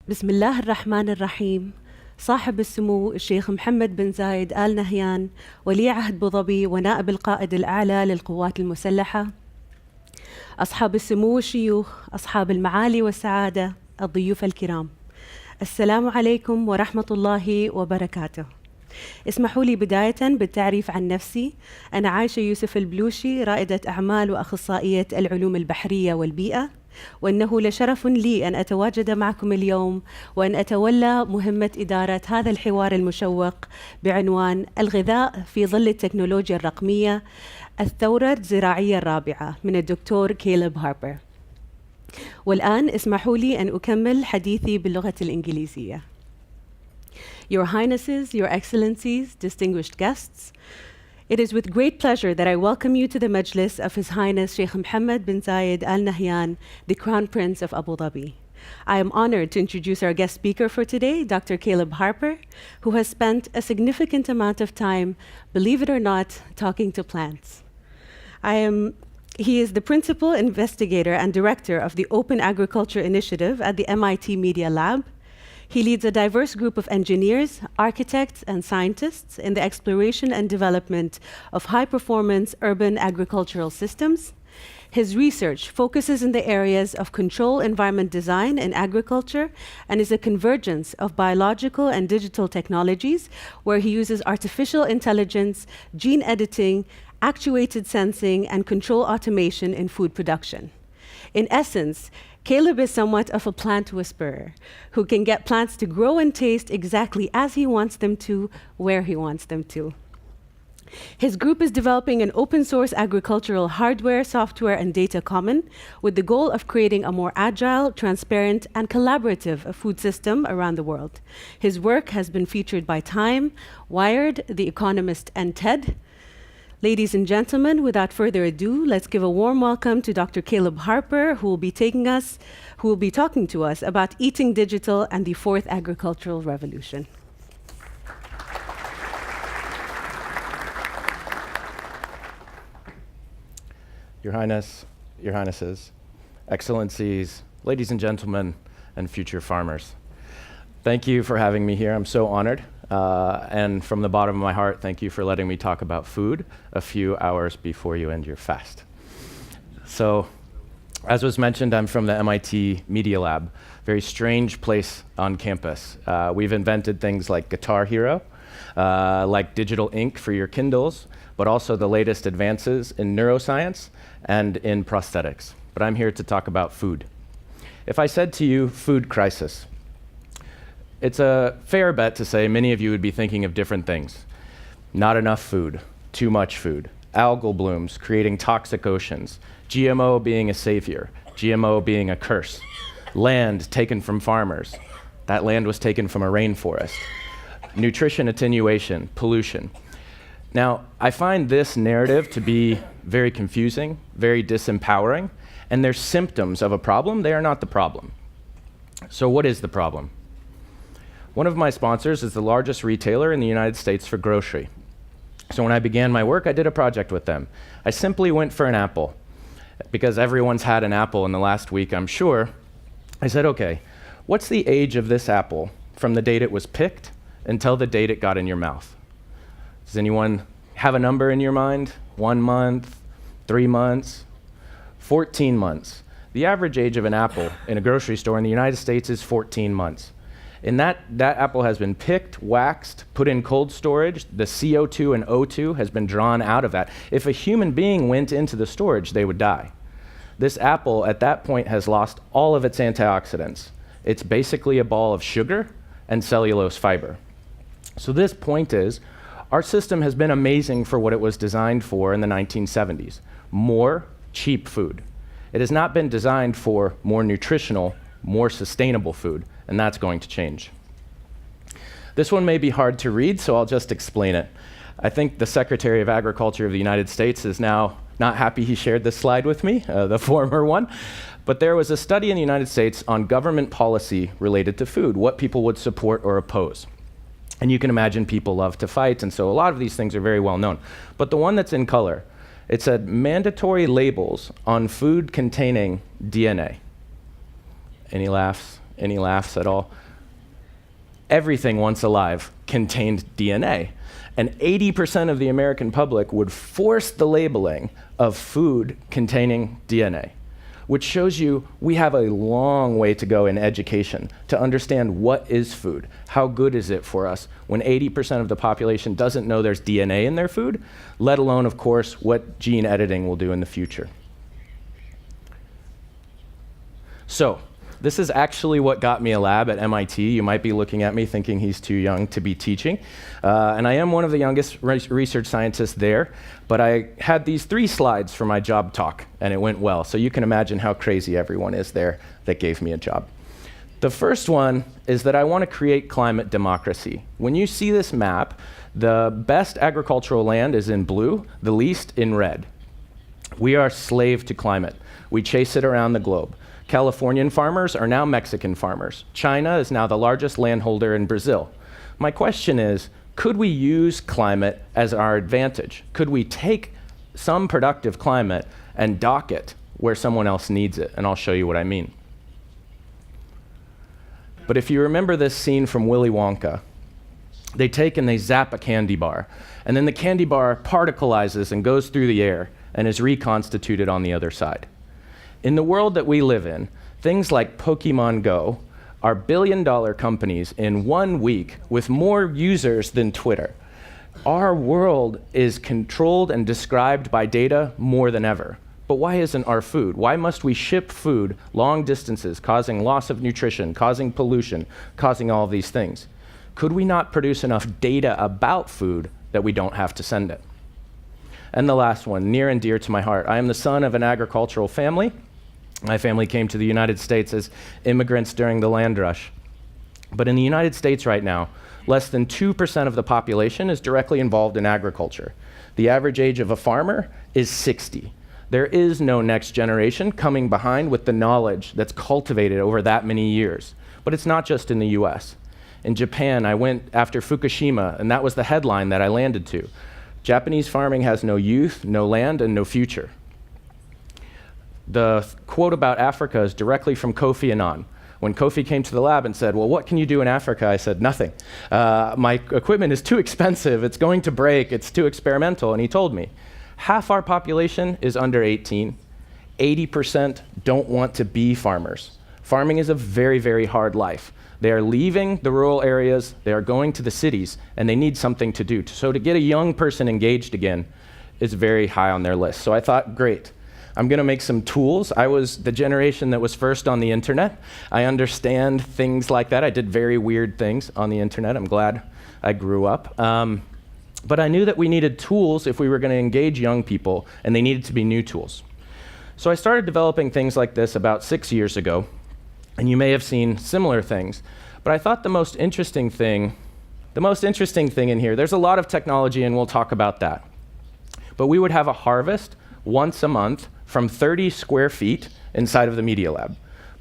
بسم الله الرحمن الرحيم. صاحب السمو الشيخ محمد بن زايد آل نهيان ولي عهد أبو ظبي ونائب القائد الأعلى للقوات المسلحة، أصحاب السمو والشيوخ، أصحاب المعالي والسعادة، الضيوف الكرام، السلام عليكم ورحمة الله وبركاته. اسمحوا لي بداية بالتعريف عن نفسي. أنا عايشة يوسف البلوشي، رائدة أعمال وأخصائية العلوم البحرية والبيئة، وإنه لشرف لي أن أتواجد معكم اليوم وأن أتولى مهمة إدارة هذا الحوار المشوق بعنوان الغذاء في ظل التكنولوجيا الرقمية، الثورة الزراعية الرابعة من الدكتور كاليب هاربر. والآن اسمحوا لي أن أكمل حديثي باللغة الإنجليزية. Your Highnesses, Your Excellencies, distinguished guests, it is with great pleasure that I welcome you to the Majlis of His Highness Sheikh Mohammed bin Zayed Al Nahyan, the Crown Prince of Abu Dhabi. I am honored to introduce our guest speaker for today, Dr. Caleb Harper, who has spent a significant amount of time, believe it or not, talking to plants. He is the principal investigator and director of the Open Agriculture Initiative at the MIT Media Lab. He leads a diverse group of engineers, architects, and scientists in the exploration and development of high-performance urban agricultural systems. His research focuses in the areas of control environment design in agriculture and is a convergence of biological and digital technologies where he uses artificial intelligence, gene editing, actuated sensing, and control automation in food production. In essence, Caleb is somewhat of a plant whisperer who can get plants to grow and taste exactly as he wants them to, where he wants them to. His group is developing an open source agricultural hardware, software, and data common with the goal of creating a more agile, transparent, and collaborative food system around the world. His work has been featured by Time, Wired, The Economist, and TED. Ladies and gentlemen, without further ado, let's give a warm welcome to Dr. Caleb Harper, who will be talking to us about eating digital and the fourth agricultural revolution. Your Highness, Your Highnesses, Excellencies, ladies and gentlemen, and future farmers. Thank you for having me here. I'm so honored. And from the bottom of my heart, thank you for letting me talk about food a few hours before you end your fast. So, as was mentioned, I'm from the MIT Media Lab, very strange place on campus. We've invented things like Guitar Hero, like digital ink for your Kindles, but also the latest advances in neuroscience and in prosthetics. But I'm here to talk about food. If I said to you, food crisis, it's a fair bet to say many of you would be thinking of different things. Not enough food, too much food, algal blooms creating toxic oceans, GMO being a savior, GMO being a curse, land taken from farmers. That land was taken from a rainforest. Nutrition attenuation, pollution. Now, I find this narrative to be very confusing, very disempowering, and they're symptoms of a problem. They are not the problem. So what is the problem? One of my sponsors is the largest retailer in the United States for grocery. So when I began my work, I did a project with them. I simply went for an apple. Because everyone's had an apple in the last week, I'm sure. I said, okay, what's the age of this apple from the date it was picked until the date it got in your mouth? Does anyone have a number in your mind? 1 month, 3 months, 14 months. The average age of an apple in a grocery store in the United States is 14 months. And that apple has been picked, waxed, put in cold storage. The CO2 and O2 has been drawn out of that. If a human being went into the storage, they would die. This apple, at that point, has lost all of its antioxidants. It's basically a ball of sugar and cellulose fiber. So this point is, our system has been amazing for what it was designed for in the 1970s. More cheap food. It has not been designed for more nutritional, more sustainable food. And that's going to change. This one may be hard to read, so I'll just explain it. I think the Secretary of Agriculture of the United States is now not happy he shared this slide with me, the former one. But there was a study in the United States on government policy related to food, what people would support or oppose. And you can imagine people love to fight, and so a lot of these things are very well known. But the one that's in color, it said mandatory labels on food containing DNA. Any laughs? Any laughs at all? Everything once alive contained DNA. And 80% of the American public would force the labeling of food containing DNA, which shows you we have a long way to go in education to understand what is food, how good is it for us when 80% of the population doesn't know there's DNA in their food, let alone, of course, what gene editing will do in the future. So, this is actually what got me a lab at MIT. You might be looking at me thinking he's too young to be teaching. And I am one of the youngest research scientists there, but I had these 3 slides for my job talk, and it went well. So you can imagine how crazy everyone is there that gave me a job. The first one is that I want to create climate democracy. When you see this map, the best agricultural land is in blue, the least in red. We are slave to climate. We chase it around the globe. Californian farmers are now Mexican farmers. China is now the largest landholder in Brazil. My question is, could we use climate as our advantage? Could we take some productive climate and dock it where someone else needs it? And I'll show you what I mean. But if you remember this scene from Willy Wonka, they take and they zap a candy bar, and then the candy bar particleizes and goes through the air and is reconstituted on the other side. In the world that we live in, things like Pokemon Go are billion-dollar companies in 1 week with more users than Twitter. Our world is controlled and described by data more than ever. But why isn't our food? Why must we ship food long distances, causing loss of nutrition, causing pollution, causing all of these things? Could we not produce enough data about food that we don't have to send it? And the last one, near and dear to my heart. I am the son of an agricultural family. My family came to the United States as immigrants during the land rush. But in the United States right now, less than 2% of the population is directly involved in agriculture. The average age of a farmer is 60. There is no next generation coming behind with the knowledge that's cultivated over that many years. But it's not just in the US. In Japan, I went after Fukushima, and that was the headline that I landed to. Japanese farming has no youth, no land, and no future. The quote about Africa is directly from Kofi Annan. When Kofi came to the lab and said, well, what can you do in Africa? I said, nothing. My equipment is too expensive, it's going to break, it's too experimental. And he told me, half our population is under 18, 80% don't want to be farmers. Farming is a very, very hard life. They are leaving the rural areas, they are going to the cities, and they need something to do. So to get a young person engaged again is very high on their list. So I thought, great. I'm going to make some tools. I was the generation that was first on the internet. I understand things like that. I did very weird things on the internet. I'm glad I grew up. But I knew that we needed tools if we were going to engage young people, and they needed to be new tools. So I started developing things like this about 6 years ago, and you may have seen similar things. But I thought the most interesting thing in here, there's a lot of technology, and we'll talk about that. But we would have a harvest once a month from 30 square feet inside of the Media Lab.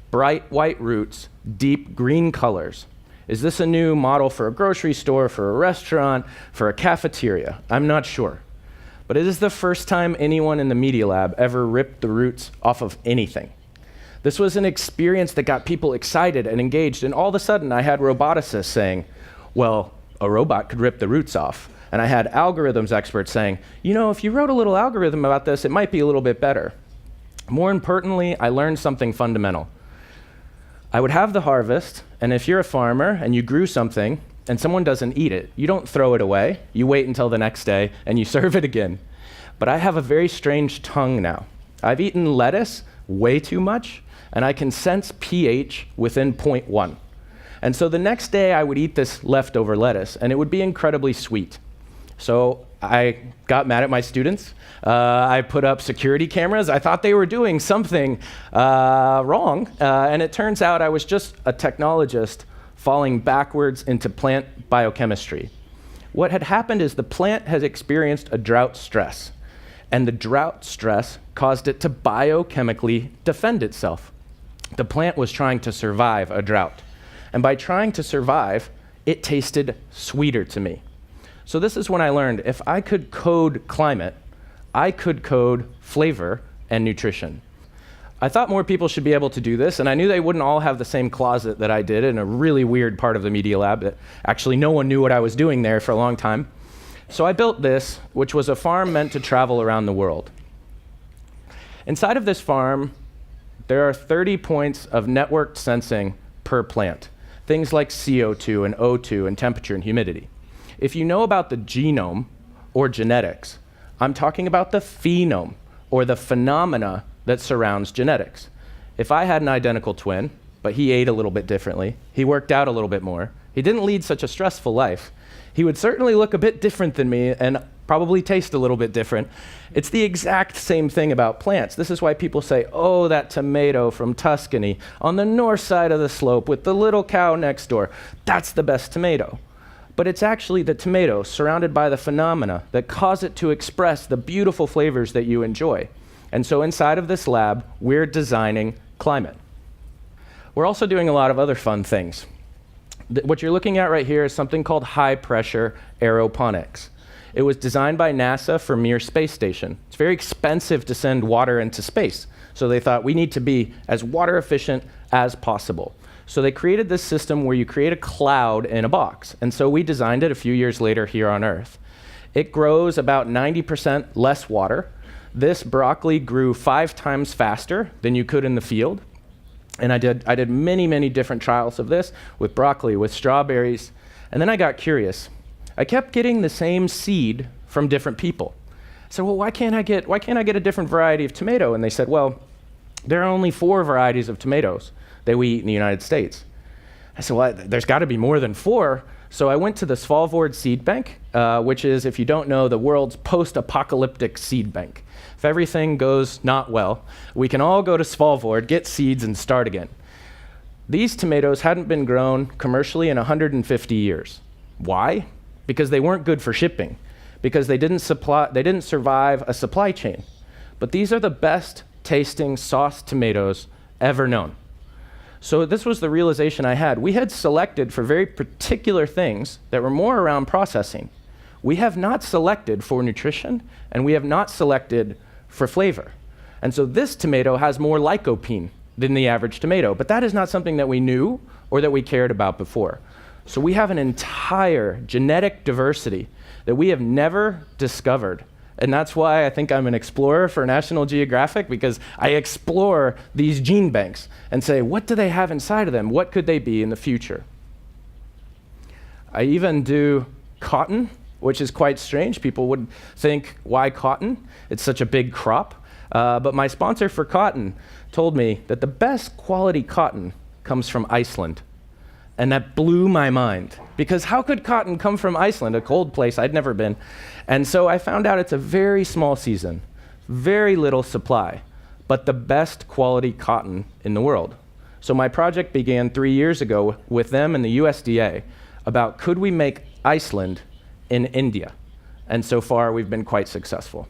Bright white roots, deep green colors. Is this a new model for a grocery store, for a restaurant, for a cafeteria? I'm not sure. But it is the first time anyone in the Media Lab ever ripped the roots off of anything. This was an experience that got people excited and engaged, and all of a sudden I had roboticists saying, well, a robot could rip the roots off. And I had algorithms experts saying, you know, if you wrote a little algorithm about this, it might be a little bit better. More importantly, I learned something fundamental. I would have the harvest, and if you're a farmer and you grew something and someone doesn't eat it, you don't throw it away. You wait until the next day and you serve it again. But I have a very strange tongue now. I've eaten lettuce way too much, and I can sense pH within 0.1. And so the next day I would eat this leftover lettuce, and it would be incredibly sweet. So I got mad at my students. I put up security cameras. I thought they were doing something wrong. And it turns out I was just a technologist falling backwards into plant biochemistry. What had happened is the plant has experienced a drought stress. And the drought stress caused it to biochemically defend itself. The plant was trying to survive a drought. And by trying to survive, it tasted sweeter to me. So this is when I learned if I could code climate, I could code flavor and nutrition. I thought more people should be able to do this, and I knew they wouldn't all have the same closet that I did in a really weird part of the Media Lab that actually no one knew what I was doing there for a long time. So I built this, which was a farm meant to travel around the world. Inside of this farm, there are 30 points of networked sensing per plant, things like CO2 and O2 and temperature and humidity. If you know about the genome or genetics, I'm talking about the phenome or the phenomena that surrounds genetics. If I had an identical twin, but he ate a little bit differently, he worked out a little bit more, he didn't lead such a stressful life, he would certainly look a bit different than me and probably taste a little bit different. It's the exact same thing about plants. This is why people say, oh, that tomato from Tuscany on the north side of the slope with the little cow next door, that's the best tomato. But it's actually the tomato surrounded by the phenomena that cause it to express the beautiful flavors that you enjoy. And so inside of this lab, we're designing climate. We're also doing a lot of other fun things. What you're looking at right here is something called high-pressure aeroponics. It was designed by NASA for Mir Space Station. It's very expensive to send water into space, so they thought we need to be as water efficient as possible. So they created this system where you create a cloud in a box, and so we designed it a few years later here on Earth. It grows about 90% less water. This broccoli grew 5 times faster than you could in the field. And I did many, many different trials of this with broccoli, with strawberries. And then I got curious. I kept getting the same seed from different people. So, well, why can't I get a different variety of tomato? And they said, well, there are only 4 varieties of tomatoes that we eat in the United States. I said, well, there's got to be more than 4. So I went to the Svalbard Seed Bank, which is, if you don't know, the world's post-apocalyptic seed bank. If everything goes not well, we can all go to Svalbard, get seeds, and start again. These tomatoes hadn't been grown commercially in 150 years. Why? Because they weren't good for shipping, because they didn't survive a supply chain. But these are the best tasting sauced tomatoes ever known. So this was the realization I had. We had selected for very particular things that were more around processing. We have not selected for nutrition, and we have not selected for flavor. And so this tomato has more lycopene than the average tomato, but that is not something that we knew or that we cared about before. So we have an entire genetic diversity that we have never discovered. And that's why I think I'm an explorer for National Geographic, because I explore these gene banks and say, what do they have inside of them? What could they be in the future? I even do cotton, which is quite strange. People would think, why cotton? It's such a big crop. But my sponsor for cotton told me that the best quality cotton comes from Iceland. And that blew my mind, because how could cotton come from Iceland, a cold place I'd never been? And so I found out it's a very small season, very little supply, but the best quality cotton in the world. So my project began 3 years ago with them and the USDA about could we make Iceland in India? And so far we've been quite successful.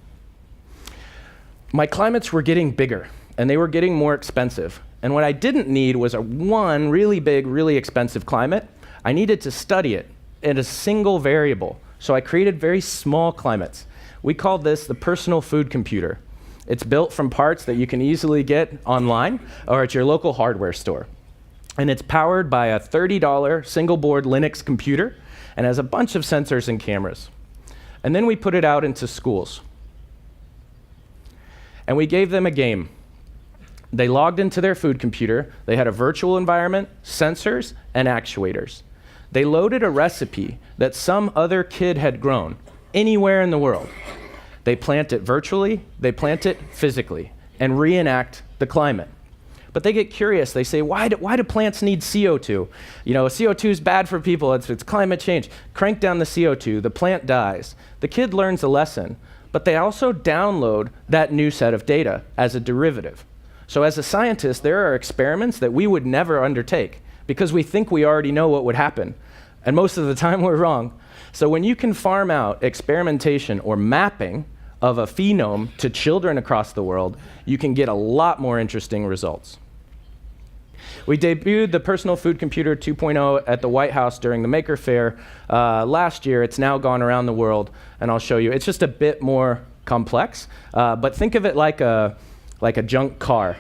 My climates were getting bigger, and they were getting more expensive. And what I didn't need was one really big, really expensive climate. I needed to study it in a single variable. So I created very small climates. We called this the personal food computer. It's built from parts that you can easily get online or at your local hardware store. And it's powered by a $30 single board Linux computer and has a bunch of sensors and cameras. And then we put it out into schools. And we gave them a game. They logged into their food computer. They had a virtual environment, sensors, and actuators. They loaded a recipe that some other kid had grown anywhere in the world. They plant it virtually, they plant it physically, and reenact the climate. But they get curious. They say, why do plants need CO2? You know, CO2 is bad for people. It's climate change. Crank down the CO2, the plant dies. The kid learns a lesson, but they also download that new set of data as a derivative. So as a scientist, there are experiments that we would never undertake because we think we already know what would happen. And most of the time, we're wrong. So when you can farm out experimentation or mapping of a phenome to children across the world, you can get a lot more interesting results. We debuted the Personal Food Computer 2.0 at the White House during the Maker Faire last year. It's now gone around the world, and I'll show you. It's just a bit more complex, but think of it like a junk car,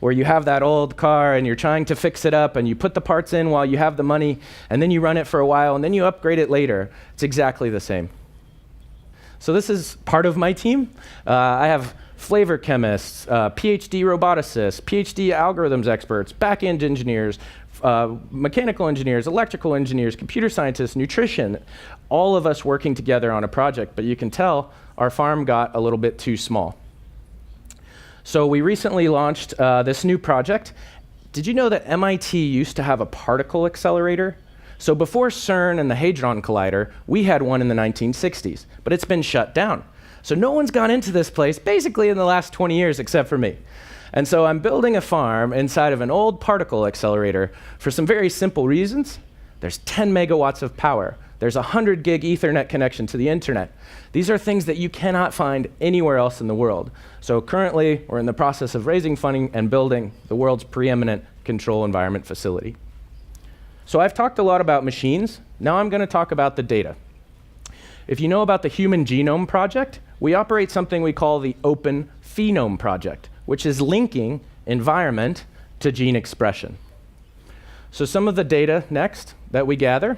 where you have that old car and you're trying to fix it up and you put the parts in while you have the money and then you run it for a while and then you upgrade it later. It's exactly the same. So this is part of my team. I have flavor chemists, PhD roboticists, PhD algorithms experts, back-end engineers, mechanical engineers, electrical engineers, computer scientists, nutrition, all of us working together on a project. But you can tell our farm got a little bit too small. So we recently launched this new project. Did you know that MIT used to have a particle accelerator? So before CERN and the Hadron Collider, we had one in the 1960s, but it's been shut down. So no one's gone into this place basically in the last 20 years except for me. And so I'm building a farm inside of an old particle accelerator for some very simple reasons. There's 10 megawatts of power. There's a 100 gig Ethernet connection to the internet. These are things that you cannot find anywhere else in the world. So currently, we're in the process of raising funding and building the world's preeminent control environment facility. So I've talked a lot about machines. Now I'm going to talk about the data. If you know about the Human Genome Project, we operate something we call the Open Phenome Project, which is linking environment to gene expression. So some of the data next that we gather.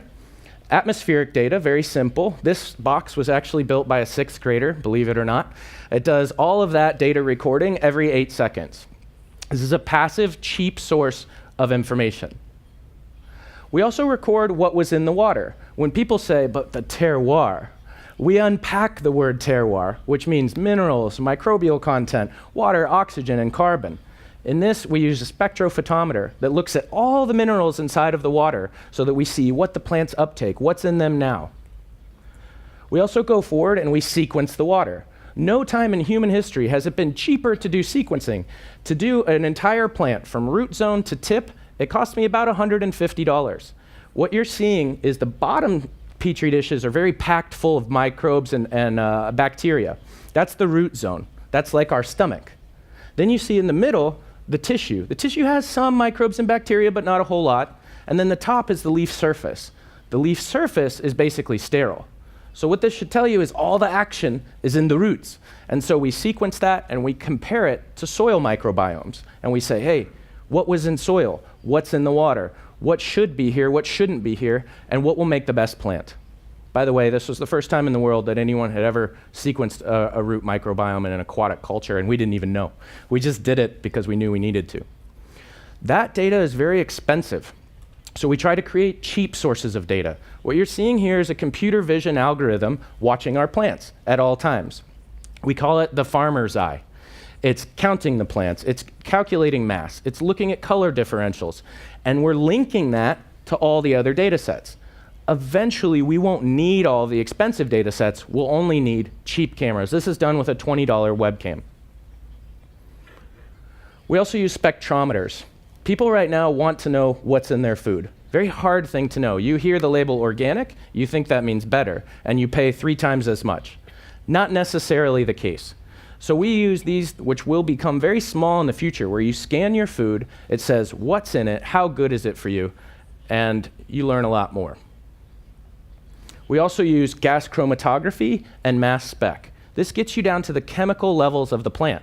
Atmospheric data, very simple. This box was actually built by a 6th grader, believe it or not. It does all of that data recording every 8 seconds. This is a passive, cheap source of information. We also record what was in the water. When people say, but the terroir, we unpack the word terroir, which means minerals, microbial content, water, oxygen, and carbon. In this, we use a spectrophotometer that looks at all the minerals inside of the water so that we see what the plants uptake, what's in them now. We also go forward and we sequence the water. No time in human history has it been cheaper to do sequencing. To do an entire plant from root zone to tip, it cost me about $150. What you're seeing is the bottom Petri dishes are very packed full of microbes and bacteria. That's the root zone. That's like our stomach. Then you see in the middle the tissue. The tissue has some microbes and bacteria, but not a whole lot. And then the top is the leaf surface. The leaf surface is basically sterile. So what this should tell you is all the action is in the roots. And so we sequence that and we compare it to soil microbiomes. And we say, hey, what was in soil? What's in the water? What should be here? What shouldn't be here? And what will make the best plant? By the way, this was the first time in the world that anyone had ever sequenced a root microbiome in an aquatic culture, and we didn't even know. We just did it because we knew we needed to. That data is very expensive. So we try to create cheap sources of data. What you're seeing here is a computer vision algorithm watching our plants at all times. We call it the farmer's eye. It's counting the plants, it's calculating mass, it's looking at color differentials, and we're linking that to all the other data sets. Eventually, we won't need all the expensive data sets, we'll only need cheap cameras. This is done with a $20 webcam. We also use spectrometers. People right now want to know what's in their food. Very hard thing to know. You hear the label organic, you think that means better, and you pay 3 times as much. Not necessarily the case. So we use these, which will become very small in the future, where you scan your food, it says what's in it, how good is it for you, and you learn a lot more. We also use gas chromatography and mass spec. This gets you down to the chemical levels of the plant.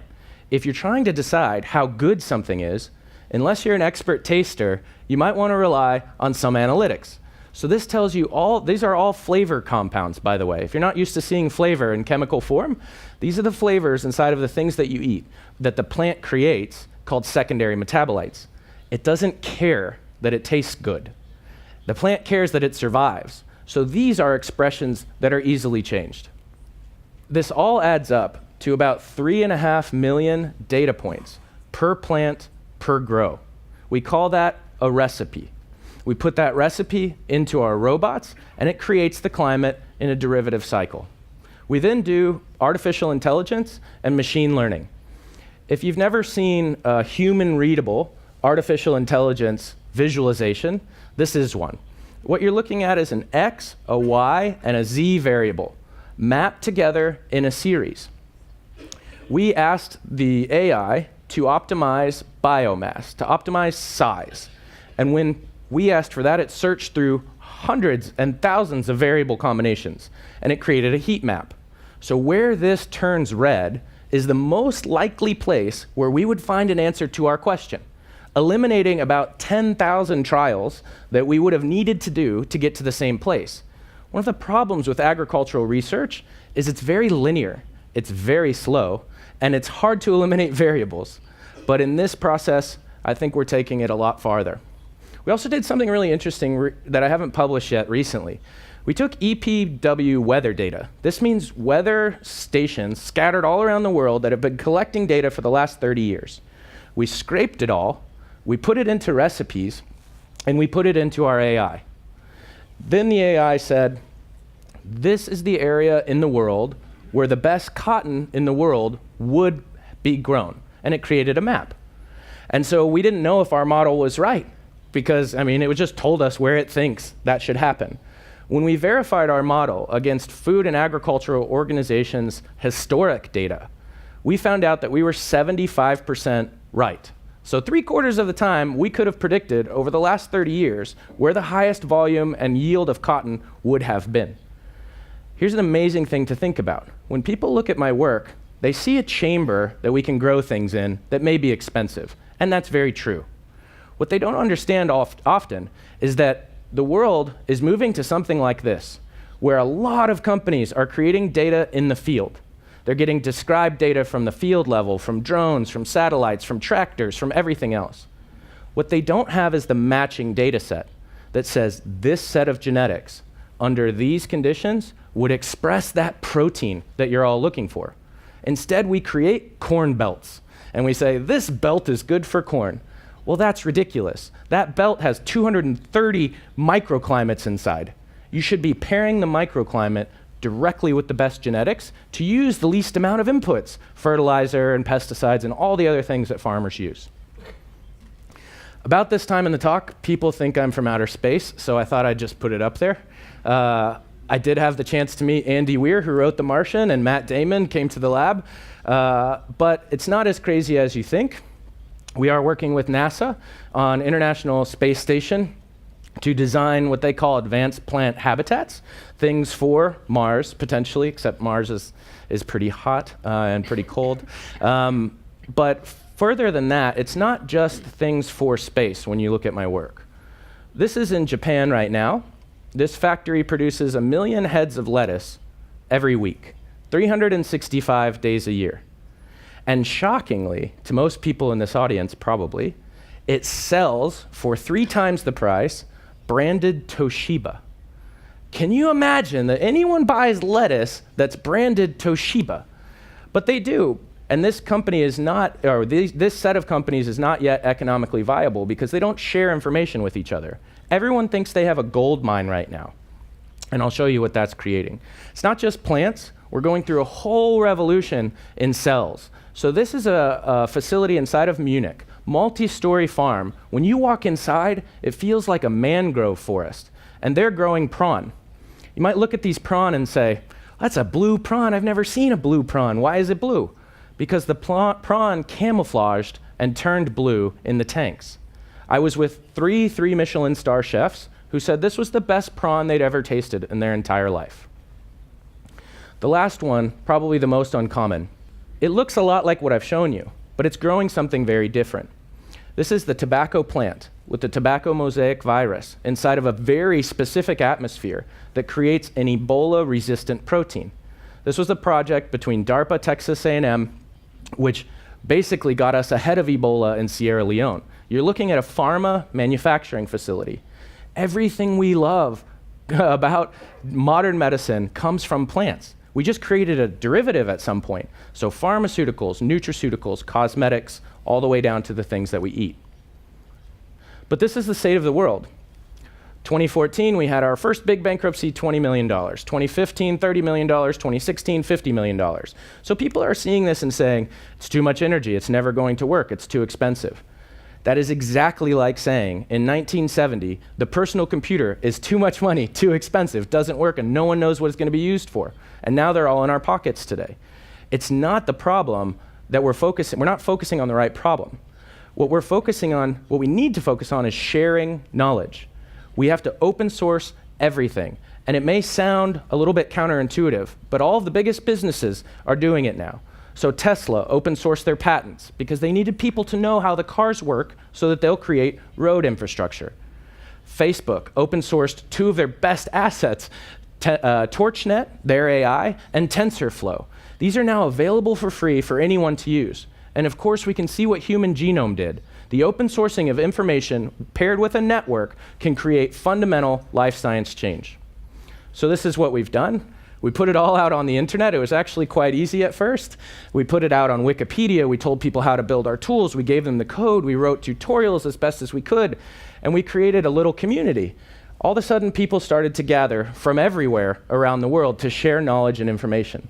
If you're trying to decide how good something is, unless you're an expert taster, you might want to rely on some analytics. So this tells you these are all flavor compounds, by the way. If you're not used to seeing flavor in chemical form, these are the flavors inside of the things that you eat that the plant creates called secondary metabolites. It doesn't care that it tastes good. The plant cares that it survives. So these are expressions that are easily changed. This all adds up to about 3.5 million data points per plant per grow. We call that a recipe. We put that recipe into our robots, and it creates the climate in a derivative cycle. We then do artificial intelligence and machine learning. If you've never seen a human-readable artificial intelligence visualization, this is one. What you're looking at is an X, a Y, and a Z variable mapped together in a series. We asked the AI to optimize biomass, to optimize size. And when we asked for that, it searched through hundreds and thousands of variable combinations, and it created a heat map. So where this turns red is the most likely place where we would find an answer to our question, eliminating about 10,000 trials that we would have needed to do to get to the same place. One of the problems with agricultural research is it's very linear, it's very slow, and it's hard to eliminate variables. But in this process, I think we're taking it a lot farther. We also did something really interesting that I haven't published yet recently. We took EPW weather data. This means weather stations scattered all around the world that have been collecting data for the last 30 years. We scraped it all, we put it into recipes, and we put it into our AI. Then the AI said, this is the area in the world where the best cotton in the world would be grown. And it created a map. And so we didn't know if our model was right because, it just told us where it thinks that should happen. When we verified our model against Food and Agricultural Organization's historic data, we found out that we were 75% right. So 3/4 of the time, we could have predicted over the last 30 years where the highest volume and yield of cotton would have been. Here's an amazing thing to think about. When people look at my work, they see a chamber that we can grow things in that may be expensive, and that's very true. What they don't understand often is that the world is moving to something like this, where a lot of companies are creating data in the field. They're getting described data from the field level, from drones, from satellites, from tractors, from everything else. What they don't have is the matching data set that says this set of genetics under these conditions would express that protein that you're all looking for. Instead, we create corn belts, and we say, this belt is good for corn. Well, that's ridiculous. That belt has 230 microclimates inside. You should be pairing the microclimate directly with the best genetics to use the least amount of inputs, fertilizer and pesticides and all the other things that farmers use. About this time in the talk, people think I'm from outer space, so I thought I'd just put it up there. I did have the chance to meet Andy Weir, who wrote The Martian, and Matt Damon came to the lab. But it's not as crazy as you think. We are working with NASA on International Space Station to design what they call advanced plant habitats, things for Mars, potentially, except Mars is pretty hot and pretty cold. But further than that, it's not just things for space when you look at my work. This is in Japan right now. This factory produces 1 million heads of lettuce every week, 365 days a year. And shockingly, to most people in this audience probably, it sells for 3 times the price branded Toshiba. Can you imagine that anyone buys lettuce that's branded Toshiba? But they do. And this company is not, or this set of companies is not yet economically viable because they don't share information with each other. Everyone thinks they have a gold mine right now. And I'll show you what that's creating. It's not just plants. We're going through a whole revolution in cells. So this is a facility inside of Munich, multi-story farm. When you walk inside, it feels like a mangrove forest. And they're growing prawn. You might look at these prawn and say, that's a blue prawn. I've never seen a blue prawn. Why is it blue? Because the prawn camouflaged and turned blue in the tanks. I was with 3 Michelin star chefs who said this was the best prawn they'd ever tasted in their entire life. The last one, probably the most uncommon. It looks a lot like what I've shown you, but it's growing something very different. This is the tobacco plant with the tobacco mosaic virus inside of a very specific atmosphere that creates an Ebola-resistant protein. This was a project between DARPA, Texas A&M, which basically got us ahead of Ebola in Sierra Leone. You're looking at a pharma manufacturing facility. Everything we love about modern medicine comes from plants. We just created a derivative at some point. So pharmaceuticals, nutraceuticals, cosmetics, all the way down to the things that we eat. But this is the state of the world. 2014, we had our first big bankruptcy, $20 million. 2015, $30 million. 2016, $50 million. So people are seeing this and saying, it's too much energy, it's never going to work, it's too expensive. That is exactly like saying, in 1970, the personal computer is too much money, too expensive, doesn't work, and no one knows what it's going to be used for. And now they're all in our pockets today. It's not the problem that we're not focusing on the right problem. What we need to focus on is sharing knowledge. We have to open source everything. And it may sound a little bit counterintuitive, but all of the biggest businesses are doing it now. So Tesla open sourced their patents because they needed people to know how the cars work so that they'll create road infrastructure. Facebook open sourced two of their best assets, TorchNet, their AI, and TensorFlow. These are now available for free for anyone to use. And of course, we can see what Human Genome did. The open sourcing of information paired with a network can create fundamental life science change. So this is what we've done. We put it all out on the internet. It was actually quite easy at first. We put it out on Wikipedia. We told people how to build our tools. We gave them the code. We wrote tutorials as best as we could. And we created a little community. All of a sudden, people started to gather from everywhere around the world to share knowledge and information.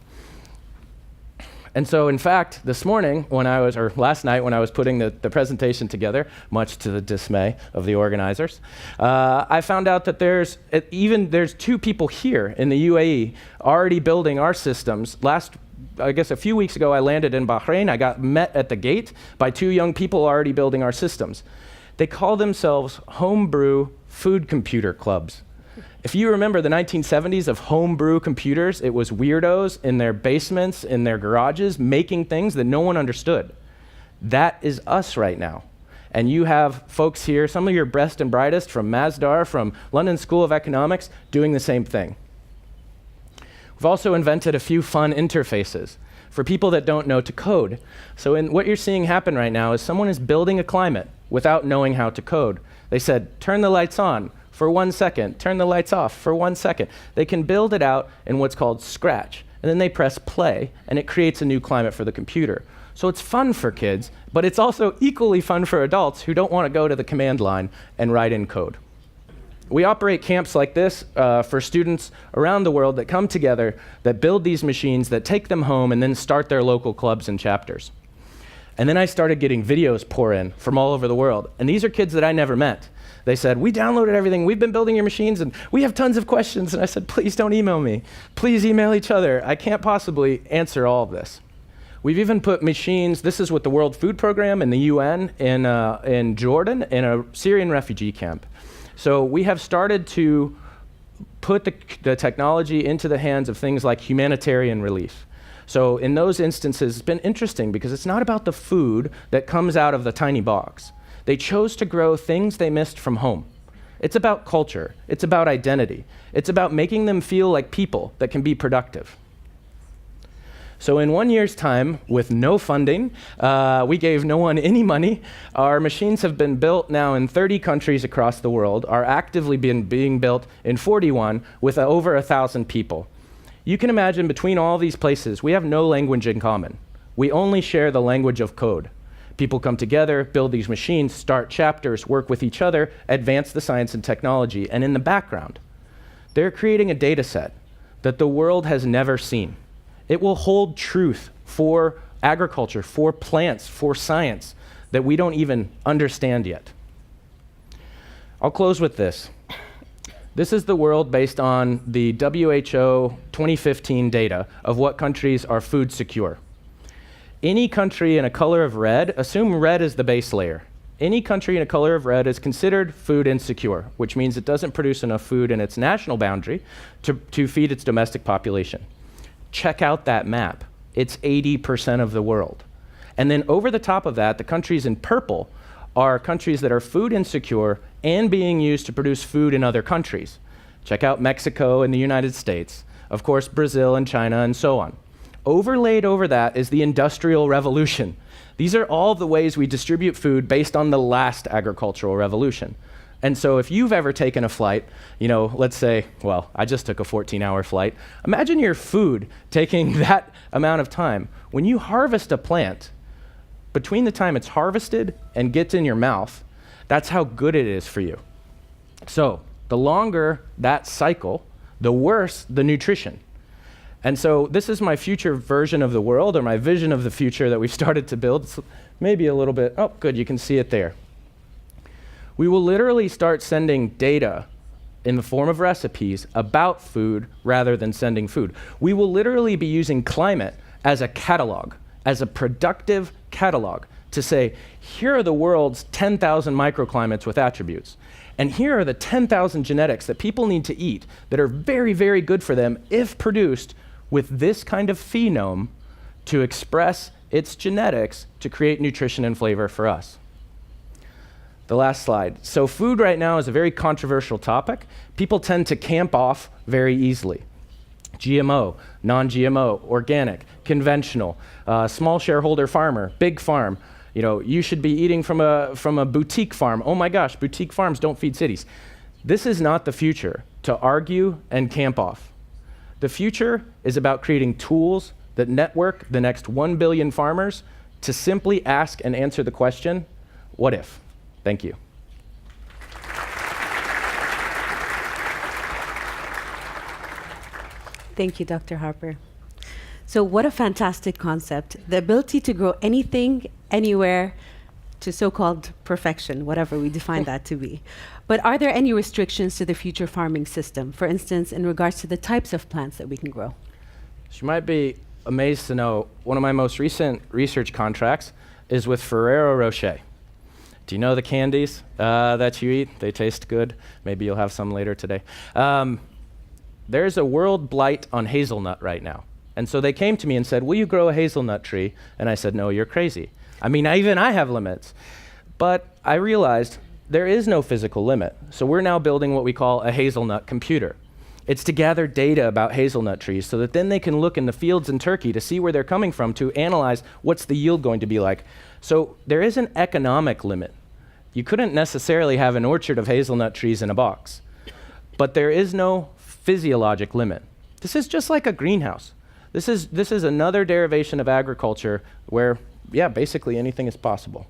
And so, in fact, this morning, or last night, when I was putting the presentation together, much to the dismay of the organizers, I found out that there's 2 people here in the UAE already building our systems. I guess a few weeks ago, I landed in Bahrain. I got met at the gate by 2 young people already building our systems. They call themselves homebrew food computer clubs. If you remember the 1970s of homebrew computers, it was weirdos in their basements, in their garages, making things that no one understood. That is us right now. And you have folks here, some of your best and brightest from Masdar, from London School of Economics, doing the same thing. We've also invented a few fun interfaces for people that don't know to code. So what you're seeing happen right now is someone is building a climate without knowing how to code. They said, turn the lights on for 1 second, turn the lights off for 1 second. They can build it out in what's called Scratch, and then they press play, and it creates a new climate for the computer. So it's fun for kids, but it's also equally fun for adults who don't want to go to the command line and write in code. We operate camps like this for students around the world that come together, that build these machines, that take them home, and then start their local clubs and chapters. And then I started getting videos pour in from all over the world, and these are kids that I never met. They said, we downloaded everything, we've been building your machines, and we have tons of questions. And I said, please don't email me. Please email each other. I can't possibly answer all of this. We've even put machines, this is with the World Food Program and the UN in Jordan, in a Syrian refugee camp. So we have started to put the technology into the hands of things like humanitarian relief. So in those instances, it's been interesting because it's not about the food that comes out of the tiny box. They chose to grow things they missed from home. It's about culture. It's about identity. It's about making them feel like people that can be productive. So in 1 year's time, with no funding, we gave no one any money. Our machines have been built now in 30 countries across the world, are actively being built in 41 with over 1,000 people. You can imagine between all these places, we have no language in common. We only share the language of code. People come together, build these machines, start chapters, work with each other, advance the science and technology, and in the background, they're creating a data set that the world has never seen. It will hold truth for agriculture, for plants, for science that we don't even understand yet. I'll close with this. This is the world based on the WHO 2015 data of what countries are food secure. Any country in a color of red, assume red is the base layer. Any country in a color of red is considered food insecure, which means it doesn't produce enough food in its national boundary to feed its domestic population. Check out that map. It's 80% of the world. And then over the top of that, the countries in purple are countries that are food insecure and being used to produce food in other countries. Check out Mexico and the United States, of course, Brazil and China and so on. Overlaid over that is the Industrial Revolution. These are all the ways we distribute food based on the last agricultural revolution. And so if you've ever taken a flight, let's say, well, I just took a 14-hour flight. Imagine your food taking that amount of time. When you harvest a plant, between the time it's harvested and gets in your mouth, that's how good it is for you. So the longer that cycle, the worse the nutrition. And so this is my future version of the world, or my vision of the future that we've started to build. It's maybe a little bit, oh, good, you can see it there. We will literally start sending data in the form of recipes about food rather than sending food. We will literally be using climate as a catalog, as a productive catalog to say, here are the world's 10,000 microclimates with attributes. And here are the 10,000 genetics that people need to eat that are very, very good for them if produced with this kind of phenome to express its genetics to create nutrition and flavor for us. The last slide. So food right now is a very controversial topic. People tend to camp off very easily. GMO, non-GMO, organic, conventional, small shareholder farmer, big farm. You know, you should be eating from a boutique farm. Oh my gosh, boutique farms don't feed cities. This is not the future, to argue and camp off. The future is about creating tools that network the next 1 billion farmers to simply ask and answer the question, what if? Thank you. Thank you, Dr. Harper. So what a fantastic concept. The ability to grow anything, anywhere, to so-called perfection, whatever we define that to be. But are there any restrictions to the future farming system, for instance, in regards to the types of plants that we can grow? You might be amazed to know one of my most recent research contracts is with Ferrero Rocher. Do you know the candies that you eat? They taste good. Maybe you'll have some later today. There's a world blight on hazelnut right now. And so they came to me and said, will you grow a hazelnut tree? And I said, no, you're crazy. I mean, even I have limits. But I realized there is no physical limit. So we're now building what we call a hazelnut computer. It's to gather data about hazelnut trees so that then they can look in the fields in Turkey to see where they're coming from to analyze what's the yield going to be like. So there is an economic limit. You couldn't necessarily have an orchard of hazelnut trees in a box. But there is no physiologic limit. This is just like a greenhouse. This is another derivation of agriculture where, yeah, basically anything is possible.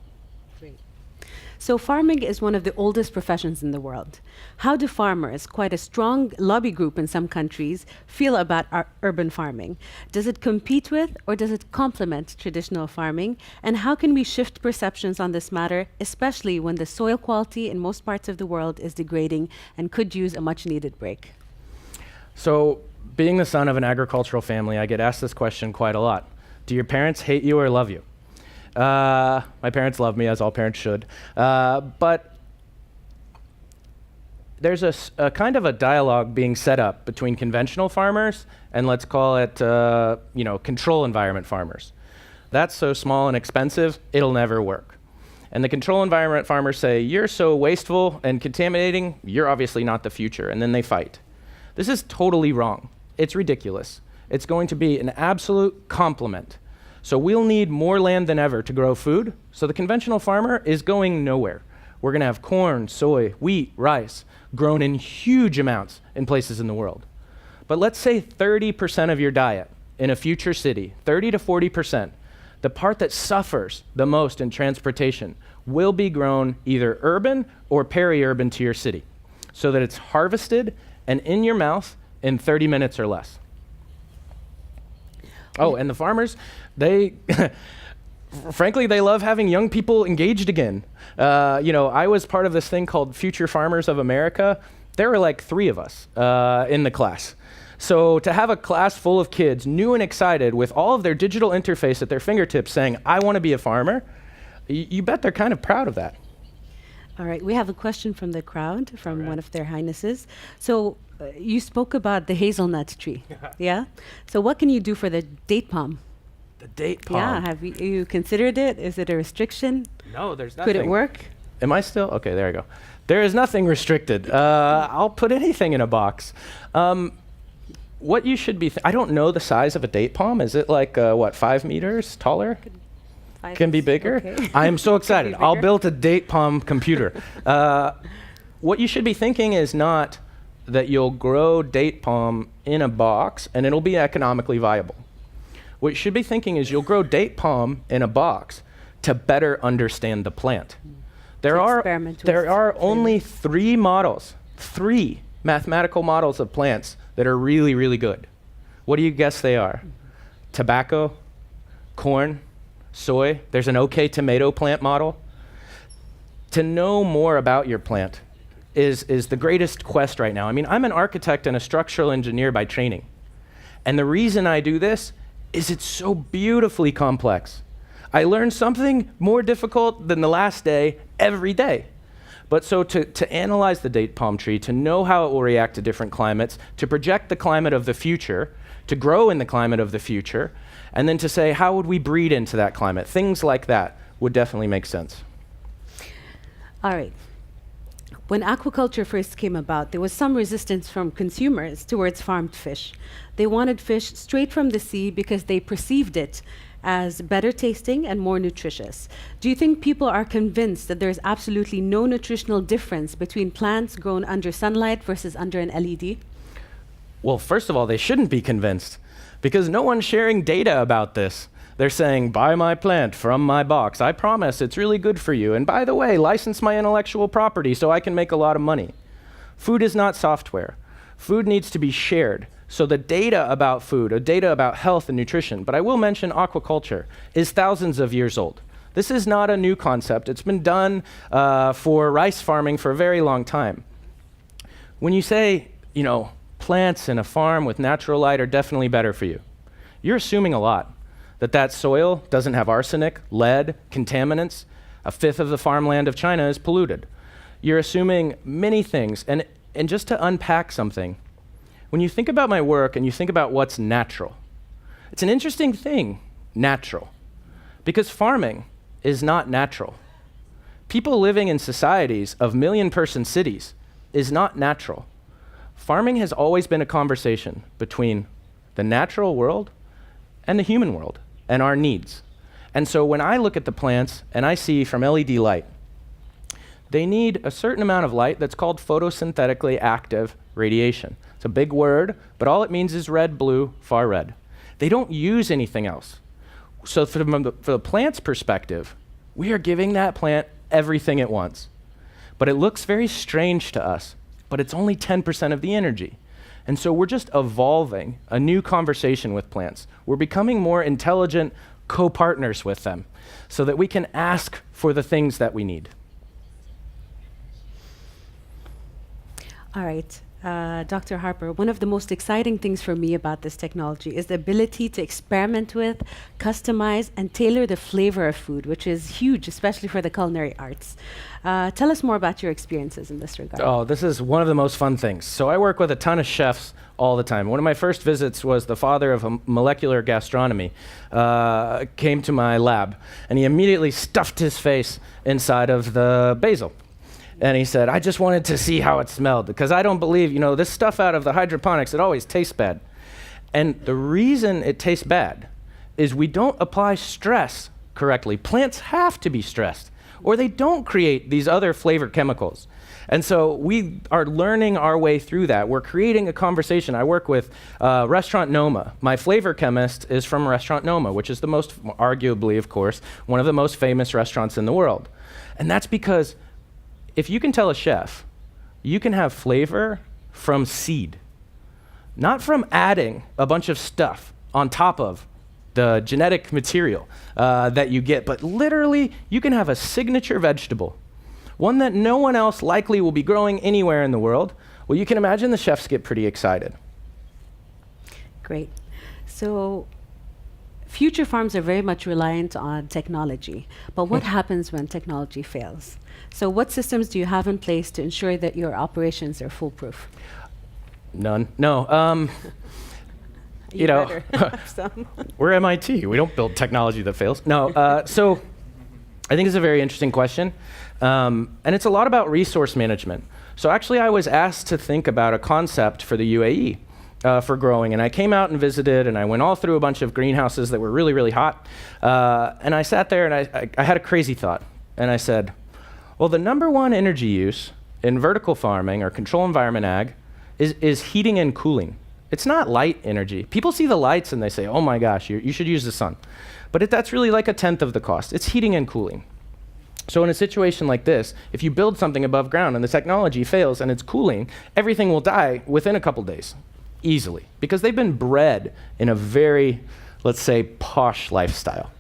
Great. So farming is one of the oldest professions in the world. How do farmers, quite a strong lobby group in some countries, feel about urban farming? Does it compete with or does it complement traditional farming? And how can we shift perceptions on this matter, especially when the soil quality in most parts of the world is degrading and could use a much needed break? So, being the son of an agricultural family, I get asked this question quite a lot. Do your parents hate you or love you? My parents love me, as all parents should. But there's a kind of a dialogue being set up between conventional farmers and let's call it, control environment farmers. That's so small and expensive, it'll never work. And the control environment farmers say, you're so wasteful and contaminating, you're obviously not the future, and then they fight. This is totally wrong. It's ridiculous. It's going to be an absolute complement. So we'll need more land than ever to grow food, so the conventional farmer is going nowhere. We're going to have corn, soy, wheat, rice, grown in huge amounts in places in the world. But let's say 30% of your diet in a future city, 30 to 40%, the part that suffers the most in transportation will be grown either urban or peri-urban to your city, so that it's harvested and in your mouth in 30 minutes or less. Oh, and the farmers, frankly, they love having young people engaged again. I was part of this thing called Future Farmers of America. There were like 3 of us in the class. So to have a class full of kids, new and excited, with all of their digital interface at their fingertips saying, I want to be a farmer, you bet they're kind of proud of that. All right, we have a question from the crowd, from one of their highnesses. So you spoke about the hazelnut tree, yeah? So what can you do for the date palm? The date palm? Yeah, have you considered it? Is it a restriction? No, there's nothing. Could it work? Am I still? Okay, there I go. There is nothing restricted. I'll put anything in a box. What you should be, I don't know the size of a date palm. Is it like, 5 meters taller? Can be bigger? Okay. I am so excited. I'll build a date palm computer. What you should be thinking is not that you'll grow date palm in a box and it'll be economically viable. What you should be thinking is you'll grow date palm in a box to better understand the plant. There are only 3 mathematical models of plants that are really, really good. What do you guess they are? Tobacco, corn, soy. There's an OK tomato plant model. To know more about your plant is the greatest quest right now. I mean, I'm an architect and a structural engineer by training. And the reason I do this is it's so beautifully complex. I learn something more difficult than the last day every day. But so to analyze the date palm tree, to know how it will react to different climates, to project the climate of the future, to grow in the climate of the future, and then to say, how would we breed into that climate? Things like that would definitely make sense. All right. When aquaculture first came about, there was some resistance from consumers towards farmed fish. They wanted fish straight from the sea because they perceived it as better tasting and more nutritious. Do you think people are convinced that there's absolutely no nutritional difference between plants grown under sunlight versus under an LED? Well, first of all, they shouldn't be convinced because no one's sharing data about this. They're saying, buy my plant from my box. I promise it's really good for you. And by the way, license my intellectual property so I can make a lot of money. Food is not software. Food needs to be shared. So the data about food, data about health and nutrition, but I will mention aquaculture, is thousands of years old. This is not a new concept. It's been done for rice farming for a very long time. When you say, plants in a farm with natural light are definitely better for you, you're assuming a lot. That soil doesn't have arsenic, lead, contaminants. A fifth of the farmland of China is polluted. You're assuming many things. And just to unpack something, when you think about my work and you think about what's natural, it's an interesting thing, natural, because farming is not natural. People living in societies of million-person cities is not natural. Farming has always been a conversation between the natural world and the human world and our needs. And so when I look at the plants and I see from LED light, they need a certain amount of light that's called photosynthetically active radiation. It's a big word, but all it means is red, blue, far red. They don't use anything else. So from the plant's perspective, we are giving that plant everything it wants. But it looks very strange to us, but it's only 10% of the energy. And so we're just evolving a new conversation with plants. We're becoming more intelligent co-partners with them so that we can ask for the things that we need. All right. Dr. Harper, one of the most exciting things for me about this technology is the ability to experiment with, customize, and tailor the flavor of food, which is huge, especially for the culinary arts. Tell us more about your experiences in this regard. Oh, this is one of the most fun things. So I work with a ton of chefs all the time. One of my first visits was the father of molecular gastronomy came to my lab, and he immediately stuffed his face inside of the basil. And he said, I just wanted to see how it smelled, because I don't believe, this stuff out of the hydroponics, it always tastes bad. And the reason it tastes bad is we don't apply stress correctly. Plants have to be stressed, or they don't create these other flavor chemicals. And so we are learning our way through that. We're creating a conversation. I work with Restaurant Noma. My flavor chemist is from Restaurant Noma, which is the most, arguably, of course, one of the most famous restaurants in the world. And that's because if you can tell a chef, you can have flavor from seed, not from adding a bunch of stuff on top of the genetic material that you get, but literally you can have a signature vegetable, one that no one else likely will be growing anywhere in the world. Well, you can imagine the chefs get pretty excited. Great. So future farms are very much reliant on technology, but what happens when technology fails? So what systems do you have in place to ensure that your operations are foolproof? None. No. You know, we're MIT. We don't build technology that fails. No. So I think it's a very interesting question. And it's a lot about resource management. So actually, I was asked to think about a concept for the UAE for growing. And I came out and visited, and I went all through a bunch of greenhouses that were really, really hot. And I sat there, and I had a crazy thought. And I said, well, the number one energy use in vertical farming or control environment ag is heating and cooling. It's not light energy. People see the lights and they say, oh my gosh, you should use the sun. But that's really like a tenth of the cost. It's heating and cooling. So in a situation like this, if you build something above ground and the technology fails and it's cooling, everything will die within a couple days, easily, because they've been bred in a very, let's say, posh lifestyle.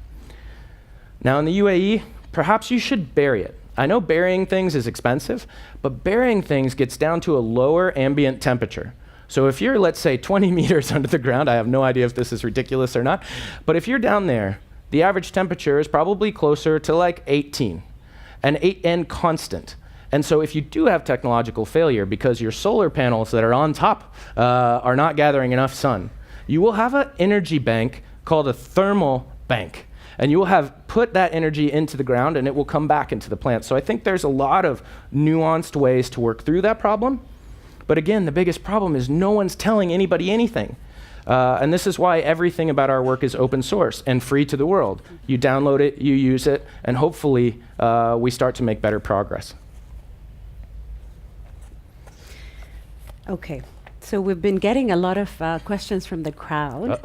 Now in the UAE, perhaps you should bury it. I know burying things is expensive, but burying things gets down to a lower ambient temperature. So if you're, let's say, 20 meters under the ground, I have no idea if this is ridiculous or not, but if you're down there, the average temperature is probably closer to like 18, and constant. And so if you do have technological failure because your solar panels that are on top are not gathering enough sun, You will have an energy bank called a thermal bank. And you will have put that energy into the ground and it will come back into the plant. So I think there's a lot of nuanced ways to work through that problem. But again, the biggest problem is no one's telling anybody anything. And this is why everything about our work is open source and free to the world. You download it, you use it, and hopefully we start to make better progress. Okay. So we've been getting a lot of questions from the crowd.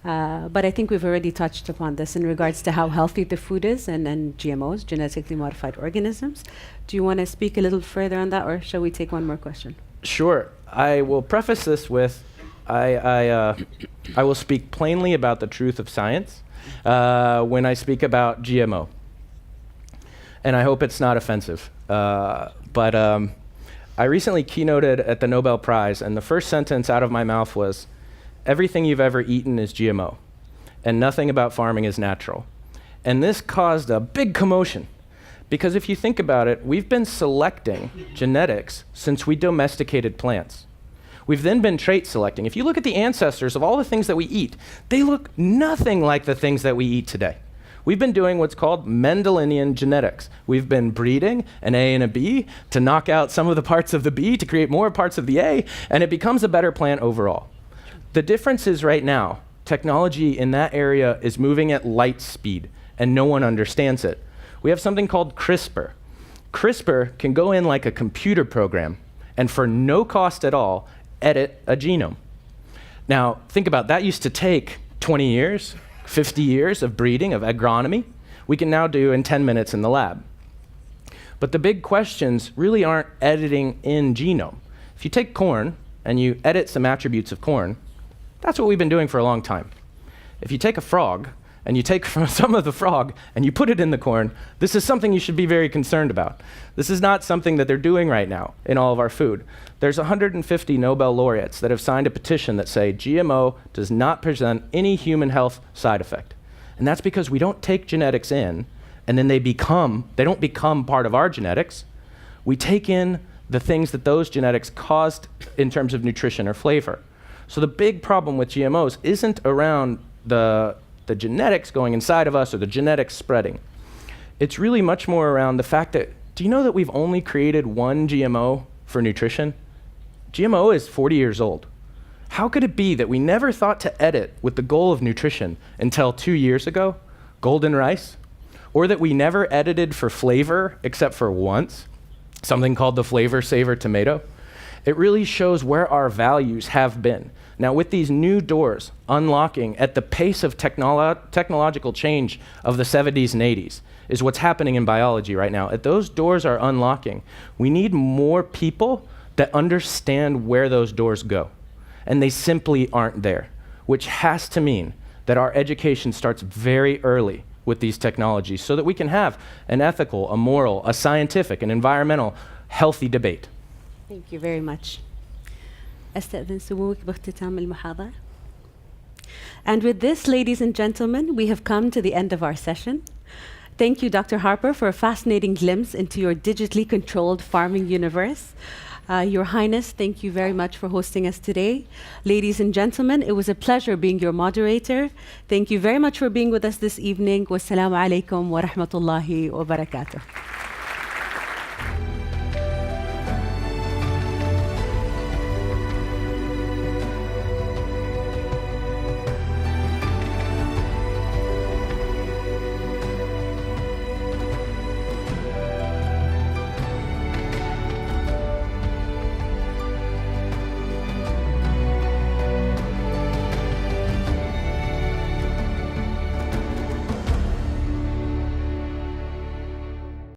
But I think we've already touched upon this in regards to how healthy the food is and GMOs, genetically modified organisms. Do you want to speak a little further on that, or shall we take one more question? Sure. I will preface this with, I will speak plainly about the truth of science when I speak about GMO. And I hope it's not offensive. But I recently keynoted at the Nobel Prize, and the first sentence out of my mouth was, everything you've ever eaten is GMO, and nothing about farming is natural. And this caused a big commotion, because if you think about it, we've been selecting genetics since we domesticated plants. We've then been trait selecting. If you look at the ancestors of all the things that we eat, they look nothing like the things that we eat today. We've been doing what's called Mendelian genetics. We've been breeding an A and a B to knock out some of the parts of the B to create more parts of the A, and it becomes a better plant overall. The difference is right now, technology in that area is moving at light speed, and no one understands it. We have something called CRISPR. CRISPR can go in like a computer program, and for no cost at all, edit a genome. Now, think about that. Used to take 20 years, 50 years of breeding, of agronomy. We can now do in 10 minutes in the lab. But the big questions really aren't editing in genome. If you take corn and you edit some attributes of corn, that's what we've been doing for a long time. If you take a frog and you take some of the frog and you put it in the corn, this is something you should be very concerned about. This is not something that they're doing right now in all of our food. There's 150 Nobel laureates that have signed a petition that say GMO does not present any human health side effect. And that's because we don't take genetics in and then they don't become part of our genetics. We take in the things that those genetics caused in terms of nutrition or flavor. So the big problem with GMOs isn't around the genetics going inside of us or the genetics spreading. It's really much more around the fact that, do you know that we've only created one GMO for nutrition? GMO is 40 years old. How could it be that we never thought to edit with the goal of nutrition until 2 years ago, golden rice? Or that we never edited for flavor except for once, something called the flavor saver tomato? It really shows where our values have been. Now, with these new doors unlocking at the pace of technological change of the 70s and 80s is what's happening in biology right now. As those doors are unlocking, we need more people that understand where those doors go. And they simply aren't there, which has to mean that our education starts very early with these technologies so that we can have an ethical, a moral, a scientific, an environmental, healthy debate. Thank you very much. أستأذن سموك باختتام المحاضرة. And with this, ladies and gentlemen, we have come to the end of our session. Thank you, Dr. Harper, for a fascinating glimpse into your digitally controlled farming universe. Your Highness, thank you very much for hosting us today. Ladies and gentlemen, it was a pleasure being your moderator. Thank you very much for being with us this evening. Wassalamu alaikum wa rahmatullahi wa barakatuh.